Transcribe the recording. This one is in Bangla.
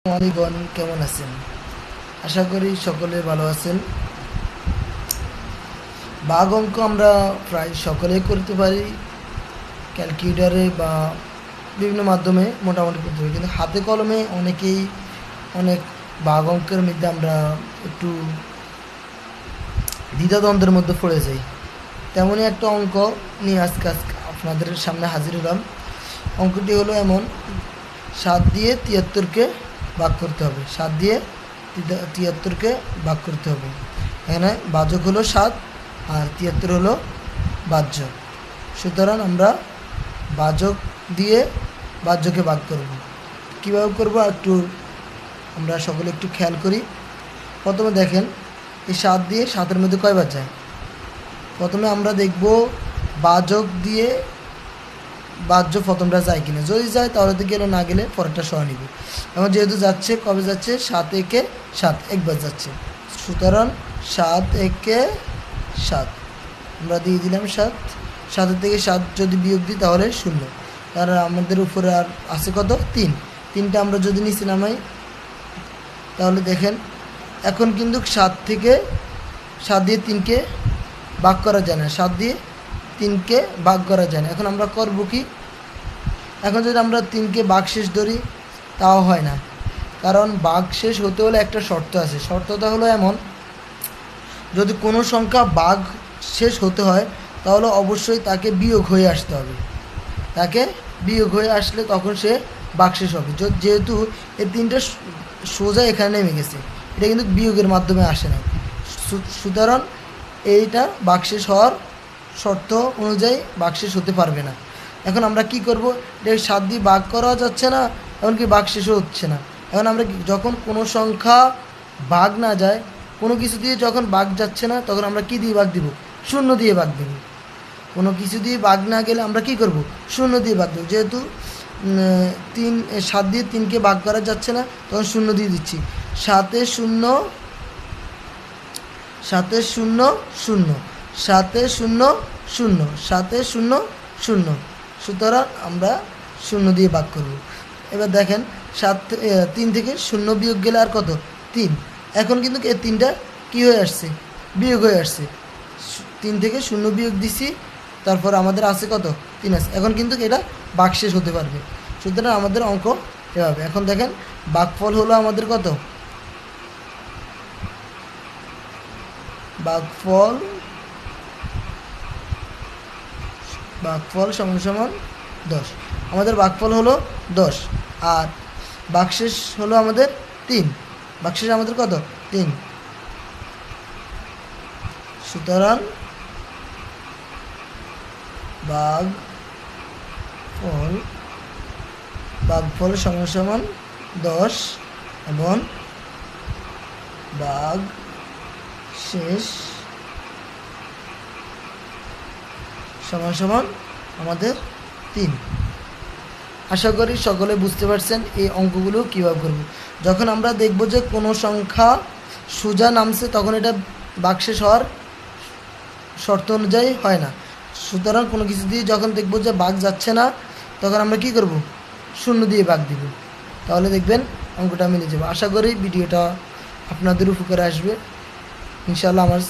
বন্ধুগণ কেমন আছেন? আশা করি সকলে ভালো আছেন। ভাগ অঙ্ক আমরা প্রায় সকলেই করতে পারি, ক্যালকুলেটরে বা বিভিন্ন মাধ্যমে মোটামুটি করতে পারি, কিন্তু হাতে কলমে অনেকেই অনেক ভাগ অঙ্কের মধ্যে আমরা একটু দ্বিধাদ্বন্দ্বের মধ্যে পড়ে যাই। তেমনই একটা অঙ্ক নিয়ে আজকে আপনাদের সামনে হাজির হলাম। অঙ্কটি হলো এমন: 7 দিয়ে 73কে ভাগ করতে হবে। 7 দিয়ে 73কে ভাগ করতে হবে। এখানে ভাজক হলো 7 আর 73 হলো বাহ্য। সুতরাং আমরা ভাজক দিয়ে বাহ্যকে ভাগ করব। কীভাবে করব একটু আমরা সকলে একটু খেয়াল করি। প্রথমে দেখেন, এই 7 দিয়ে 7-এর মধ্যে কয়বার যায়। প্রথমে আমরা দেখব ভাজক দিয়ে বাহ্য প্রথমটা যায় কিনা। যদি যায় তাহলে তো গেলে, না গেলে পরেরটা সহ নিব। এখন যেহেতু যাচ্ছে, কবে যাচ্ছে? 7 একে 7, একবার যাচ্ছে। সুতরাং 7 একে 7 আমরা দিয়ে দিলাম 7। 7 থেকে 7 যদি বিয়োগ দিই তাহলে 0। তার আমাদের উপরে আর আছে কত? 3। 3টা আমরা যদি নিচে নামাই তাহলে দেখেন, এখন কিন্তু 7 দিয়ে 3কে ভাগ করা যায় না। 7 দিয়ে 3কে ভাগ করা যায় না। এখন আমরা করব কি? এখন যদি আমরা 3কে ভাগশেষ ধরি তাও হয় না, কারণ ভাগশেষ হতে হলে একটা শর্ত আছে। শর্তটা হলো এমন: যদি কোনো সংখ্যা ভাগ শেষ হতে হয় তাহলে অবশ্যই তাকে বিয়োগ হয়ে আসতে হবে। তাকে বিয়োগ হয়ে আসলে তখন সে ভাগশেষ হবে। যেহেতু এই 3টা সোজা এখানে নেমে গেছে, এটা কিন্তু বিয়োগের মাধ্যমে আসে না। সুতরাং এইটা ভাগশেষ হওয়ার শর্ত অনুযায়ী ভাগশেষ হতে পারবে না। এখন আমরা কি করব? এটা 7 দিয়ে ভাগ করা যাচ্ছে না, এমনকি ভাগশেষও হচ্ছে না। এখন আমরা যখন কোনো সংখ্যা ভাগ না যায়, কোনো কিছু দিয়ে যখন ভাগ যাচ্ছে না, তখন আমরা কি দিয়ে ভাগ দিব? 0 দিয়ে ভাগ দেব। কোনো কিছু দিয়ে ভাগ না গেলে আমরা কি করব? 0 দিয়ে ভাগ দেব। যেহেতু 7 দিয়ে 3কে ভাগ করা যাচ্ছে না, তখন 0 দিয়ে দিচ্ছি। 7 0 7 0 0 7 0 0 7 0 0। সুতরাং আমরা 0 দিয়ে ভাগ করব। এবার দেখেন, 3 থেকে 0 বিয়োগ গেলে আর কত? 3। এখন কিন্তু এই 3টা কী হয়ে আসছে? বিয়োগ হয়ে আসছে। 3 থেকে 0 বিয়োগ দিছি, তারপর আমাদের আছে কত? 3 আছে। এখন কিন্তু এটা ভাগশেষ হতে পারবে। সুতরাং আমাদের অঙ্ক এভাবে। এখন দেখেন, ভাগফল হলো আমাদের কত? ভাগফল সমান সমান 10। আমাদের ভাগফল হলো 10 আর ভাগশেষ হলো আমাদের 3। ভাগশেষ আমাদের কত? 3। সুতরাং ভাগফল সমান সমান 10 এবং ভাগশেষ সমান সমান আমাদের 3। আশা করি সকলে বুঝতে পারছেন এই অঙ্কগুলো কীভাবে করব। যখন আমরা দেখব যে কোনো সংখ্যা সোজা নামছে, তখন এটা ভাগশেষ হওয়ার শর্ত অনুযায়ী হয় না। সুতরাং কোনো কিছু দিয়ে যখন দেখব যে ভাগ যাচ্ছে না, তখন আমরা কি করব? 0 দিয়ে ভাগ দিব। তাহলে দেখবেন অঙ্কটা মিলে যাবে। আশা করি ভিডিওটা আপনাদের উপকারে আসবে। ইনশাআল্লাহ। আমার